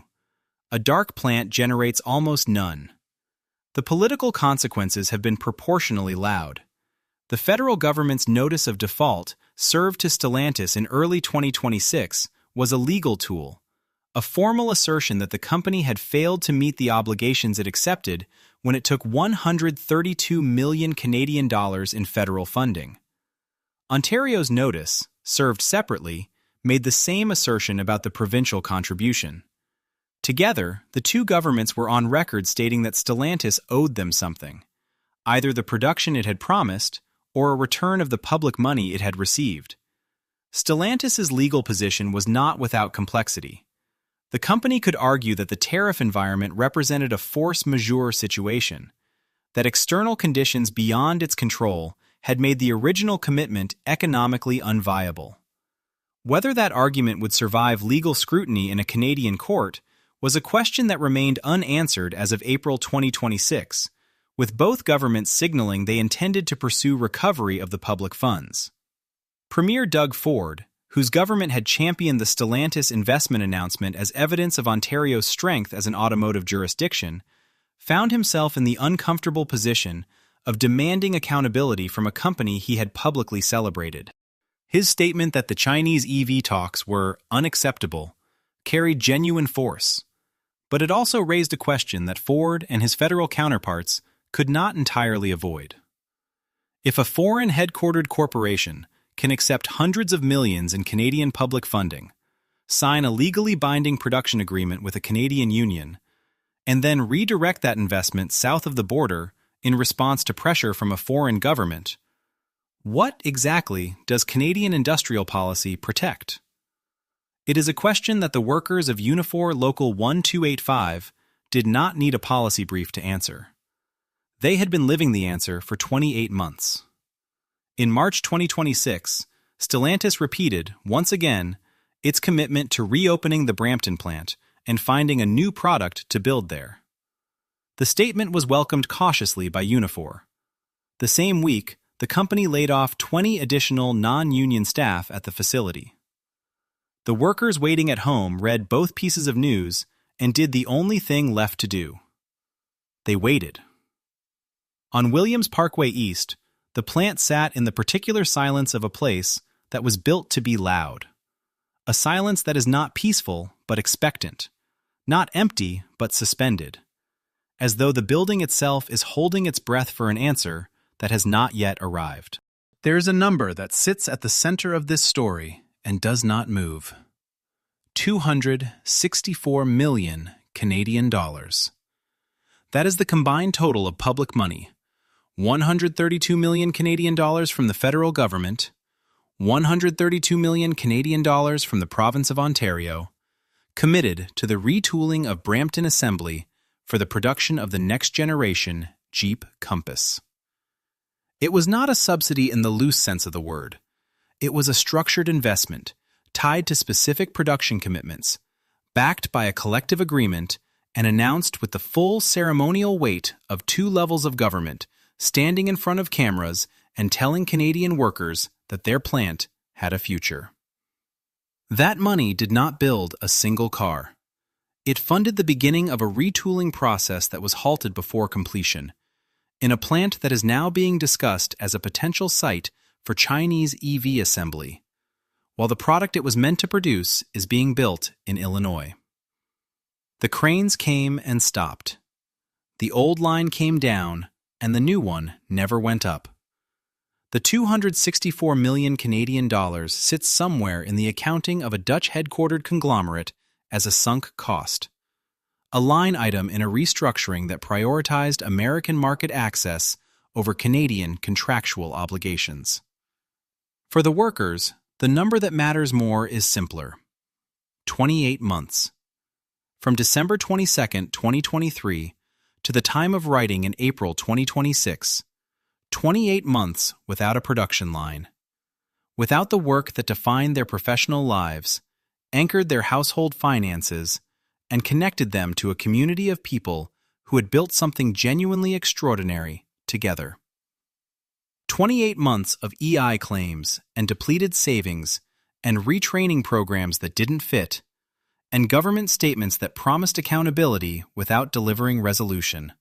Speaker 1: A dark plant generates almost none. The political consequences have been proportionally loud. The federal government's notice of default, served to Stellantis in early 2026, was a legal tool, a formal assertion that the company had failed to meet the obligations it accepted when it took 132 million Canadian dollars in federal funding. Ontario's notice, served separately, made the same assertion about the provincial contribution. Together, the two governments were on record stating that Stellantis owed them something, either the production it had promised or a return of the public money it had received. Stellantis's legal position was not without complexity. The company could argue that the tariff environment represented a force majeure situation, that external conditions beyond its control had made the original commitment economically unviable. Whether that argument would survive legal scrutiny in a Canadian court was a question that remained unanswered as of April 2026, with both governments signaling they intended to pursue recovery of the public funds. Premier Doug Ford, whose government had championed the Stellantis investment announcement as evidence of Ontario's strength as an automotive jurisdiction, found himself in the uncomfortable position of demanding accountability from a company he had publicly celebrated. His statement that the Chinese EV talks were unacceptable carried genuine force, but it also raised a question that Ford and his federal counterparts could not entirely avoid. If a foreign headquartered corporation can accept hundreds of millions in Canadian public funding, sign a legally binding production agreement with a Canadian union, and then redirect that investment south of the border in response to pressure from a foreign government, what exactly does Canadian industrial policy protect? It is a question that the workers of Unifor Local 1285 did not need a policy brief to answer. They had been living the answer for 28 months. In March 2026, Stellantis repeated, once again, its commitment to reopening the Brampton plant and finding a new product to build there. The statement was welcomed cautiously by Unifor. The same week, the company laid off 20 additional non-union staff at the facility. The workers waiting at home read both pieces of news and did the only thing left to do. They waited. On Williams Parkway East, the plant sat in the particular silence of a place that was built to be loud. A silence that is not peaceful but expectant, not empty but suspended, as though the building itself is holding its breath for an answer that has not yet arrived. There is a number that sits at the center of this story and does not move. 264 million Canadian dollars. That is the combined total of public money. 132 million Canadian dollars from the federal government, 132 million Canadian dollars from the province of Ontario, committed to the retooling of Brampton Assembly for the production of the next generation Jeep Compass. It was not a subsidy in the loose sense of the word. It was a structured investment, tied to specific production commitments, backed by a collective agreement, and announced with the full ceremonial weight of 2 levels of government standing in front of cameras and telling Canadian workers that their plant had a future. That money did not build a single car. It funded the beginning of a retooling process that was halted before completion, in a plant that is now being discussed as a potential site for Chinese EV assembly, while the product it was meant to produce is being built in Illinois. The cranes came and stopped. The old line came down, and the new one never went up. The 264 million Canadian dollars sits somewhere in the accounting of a Dutch-headquartered conglomerate as a sunk cost, a line item in a restructuring that prioritized American market access over Canadian contractual obligations. For the workers, the number that matters more is simpler. 28 months. From December 22, 2023, to the time of writing in April 2026, 28 months without a production line. Without the work that defined their professional lives, anchored their household finances, and connected them to a community of people who had built something genuinely extraordinary together. 28 months of EI claims and depleted savings and retraining programs that didn't fit, and government statements that promised accountability without delivering resolution.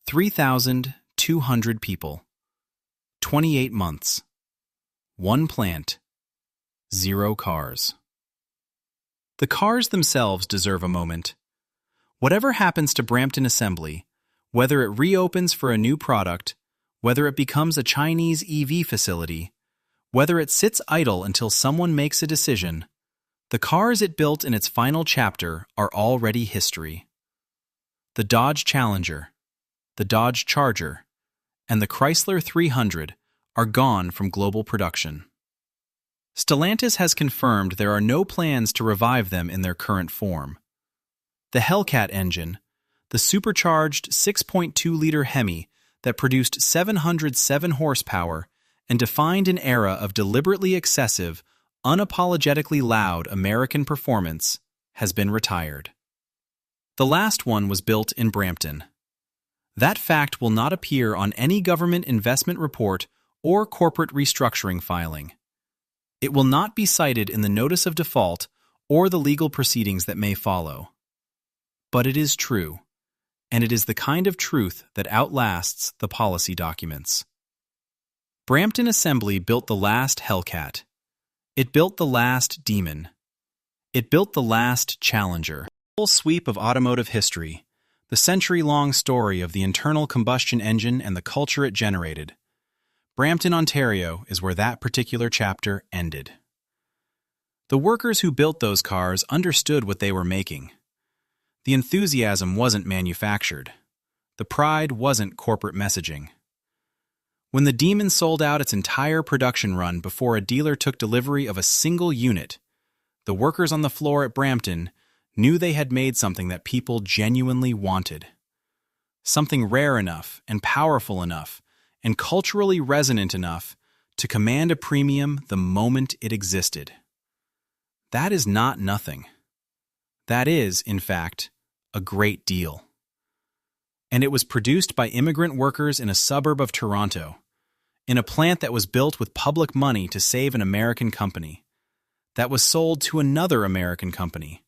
Speaker 1: 3,200 people. 28 months. 1 plant. 0 cars. The cars themselves deserve a moment. Whatever happens to Brampton Assembly, whether it reopens for a new product, whether it becomes a Chinese EV facility, whether it sits idle until someone makes a decision, the cars it built in its final chapter are already history. The Dodge Challenger, the Dodge Charger, and the Chrysler 300 are gone from global production. Stellantis has confirmed there are no plans to revive them in their current form. The Hellcat engine, the supercharged 6.2-liter Hemi that produced 707 horsepower and defined an era of deliberately excessive, unapologetically loud American performance, has been retired. The last one was built in Brampton. That fact will not appear on any government investment report or corporate restructuring filing. It will not be cited in the notice of default or the legal proceedings that may follow. But it is true, and it is the kind of truth that outlasts the policy documents. Brampton Assembly built the last Hellcat. It built the last Demon. It built the last Challenger. The full sweep of automotive history, the century-long story of the internal combustion engine and the culture it generated. Brampton, Ontario is where that particular chapter ended. The workers who built those cars understood what they were making. The enthusiasm wasn't manufactured. The pride wasn't corporate messaging. When the Demon sold out its entire production run before a dealer took delivery of a single unit, the workers on the floor at Brampton knew they had made something that people genuinely wanted. Something rare enough and powerful enough and culturally resonant enough to command a premium the moment it existed. That is not nothing. That is, in fact, a great deal. And it was produced by immigrant workers in a suburb of Toronto, in a plant that was built with public money to save an American company, that was sold to another American company,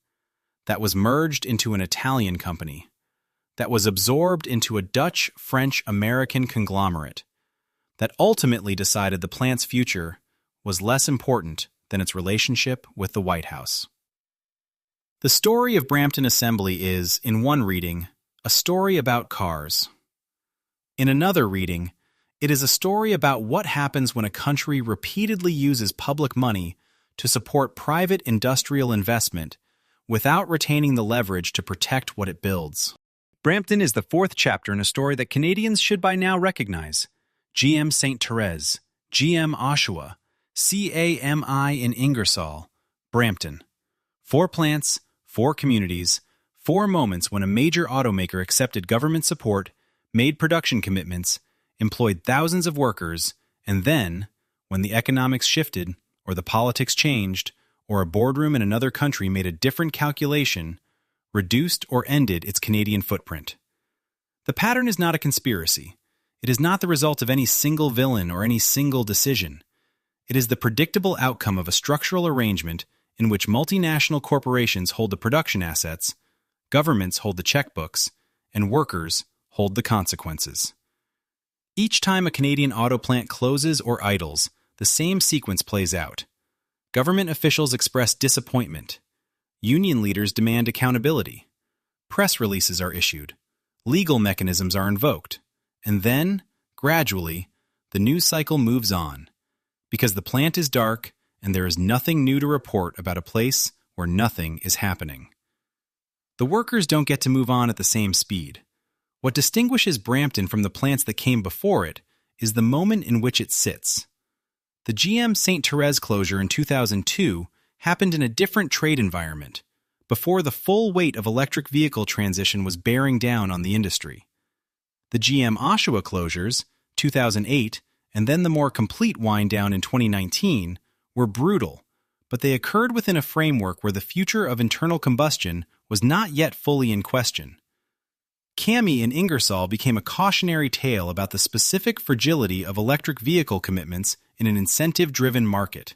Speaker 1: that was merged into an Italian company, that was absorbed into a Dutch-French-American conglomerate, that ultimately decided the plant's future was less important than its relationship with the White House. The story of Brampton Assembly is, in one reading, a story about cars. In another reading, it is a story about what happens when a country repeatedly uses public money to support private industrial investment without retaining the leverage to protect what it builds. Brampton is the fourth chapter in a story that Canadians should by now recognize. GM St. Therese, GM Oshawa, CAMI in Ingersoll, Brampton. 4 plants, 4 communities, 4 moments when a major automaker accepted government support, made production commitments, employed thousands of workers, and then, when the economics shifted, or the politics changed, or a boardroom in another country made a different calculation, reduced or ended its Canadian footprint. The pattern is not a conspiracy. It is not the result of any single villain or any single decision. It is the predictable outcome of a structural arrangement in which multinational corporations hold the production assets, governments hold the checkbooks, and workers hold the consequences. Each time a Canadian auto plant closes or idles, the same sequence plays out. Government officials express disappointment. Union leaders demand accountability. Press releases are issued. Legal mechanisms are invoked. And then, gradually, the news cycle moves on. Because the plant is dark and there is nothing new to report about a place where nothing is happening. The workers don't get to move on at the same speed. What distinguishes Brampton from the plants that came before it is the moment in which it sits. The GM St. Therese closure in 2002 happened in a different trade environment, before the full weight of electric vehicle transition was bearing down on the industry. The GM Oshawa closures, 2008, and then the more complete wind-down in 2019, were brutal, but they occurred within a framework where the future of internal combustion was not yet fully in question. CAMI in Ingersoll became a cautionary tale about the specific fragility of electric vehicle commitments in an incentive-driven market.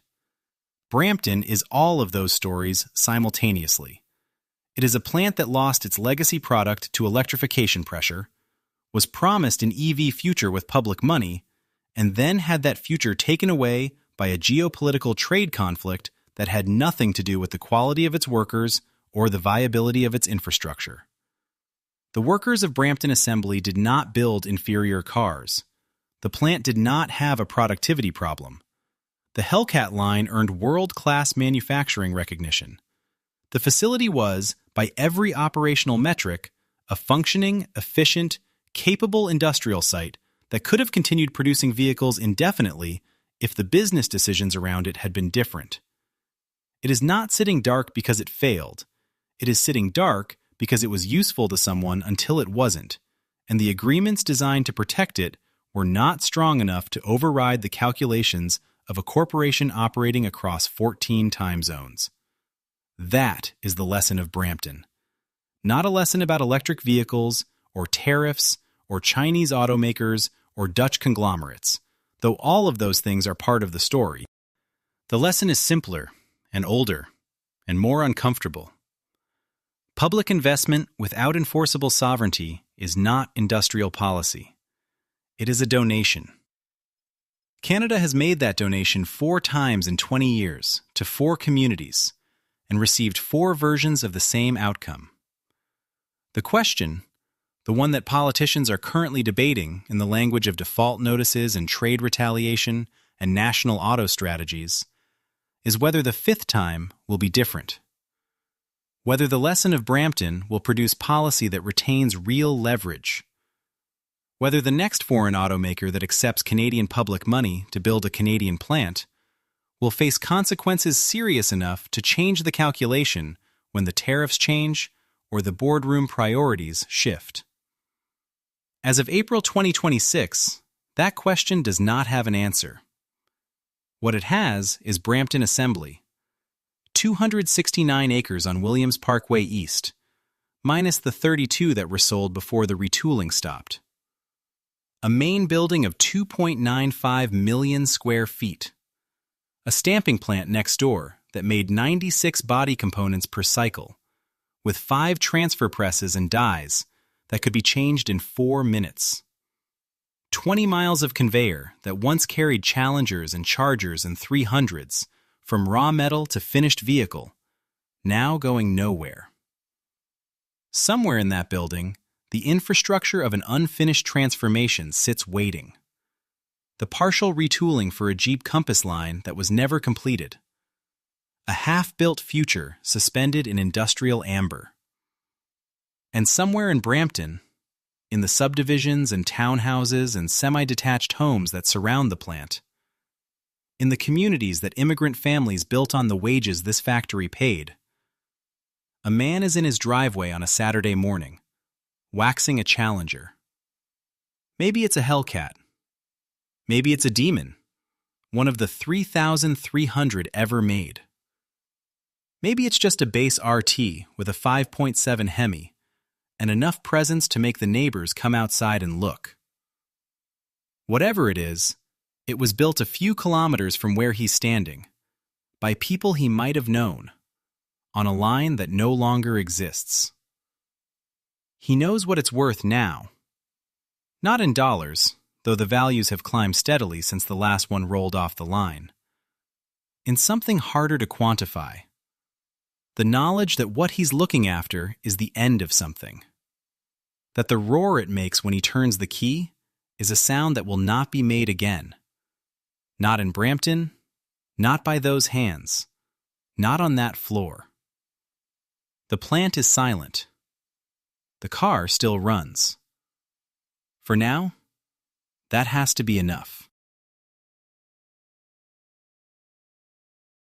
Speaker 1: Brampton is all of those stories simultaneously. It is a plant that lost its legacy product to electrification pressure, was promised an EV future with public money, and then had that future taken away by a geopolitical trade conflict that had nothing to do with the quality of its workers or the viability of its infrastructure. The workers of Brampton Assembly did not build inferior cars. The plant did not have a productivity problem. The Hellcat line earned world-class manufacturing recognition. The facility was, by every operational metric, a functioning, efficient, capable industrial site that could have continued producing vehicles indefinitely if the business decisions around it had been different. It is not sitting dark because it failed. It is sitting dark because it was useful to someone until it wasn't, and the agreements designed to protect it were not strong enough to override the calculations of a corporation operating across 14 time zones. That is the lesson of Brampton. Not a lesson about electric vehicles, or tariffs, or Chinese automakers, or Dutch conglomerates, though all of those things are part of the story. The lesson is simpler, and older, and more uncomfortable. Public investment without enforceable sovereignty is not industrial policy. It is a donation. Canada has made that donation 4 times in 20 years to 4 communities and received 4 versions of the same outcome. The question, the one that politicians are currently debating in the language of default notices and trade retaliation and national auto strategies, is whether the 5th time will be different. Whether the lesson of Brampton will produce policy that retains real leverage. Whether the next foreign automaker that accepts Canadian public money to build a Canadian plant will face consequences serious enough to change the calculation when the tariffs change or the boardroom priorities shift. As of April 2026, that question does not have an answer. What it has is Brampton Assembly. 269 acres on Williams Parkway East, minus the 32 that were sold before the retooling stopped. A main building of 2.95 million square feet. A stamping plant next door that made 96 body components per cycle, with 5 transfer presses and dies that could be changed in 4 minutes. 20 miles of conveyor that once carried Challengers and Chargers and 300s, from raw metal to finished vehicle, now going nowhere. Somewhere in that building, the infrastructure of an unfinished transformation sits waiting. The partial retooling for a Jeep Compass line that was never completed. A half-built future suspended in industrial amber. And somewhere in Brampton, in the subdivisions and townhouses and semi-detached homes that surround the plant, in the communities that immigrant families built on the wages this factory paid, a man is in his driveway on a Saturday morning, waxing a Challenger. Maybe it's a Hellcat. Maybe it's a Demon, one of the 3,300 ever made. Maybe it's just a base RT with a 5.7 Hemi and enough presence to make the neighbors come outside and look. Whatever it is, it was built a few kilometers from where he's standing, by people he might have known, on a line that no longer exists. He knows what it's worth now. Not in dollars, though the values have climbed steadily since the last one rolled off the line. In something harder to quantify. The knowledge that what he's looking after is the end of something. That the roar it makes when he turns the key is a sound that will not be made again. Not in Brampton, not by those hands, not on that floor. The plant is silent. The car still runs. For now, that has to be enough.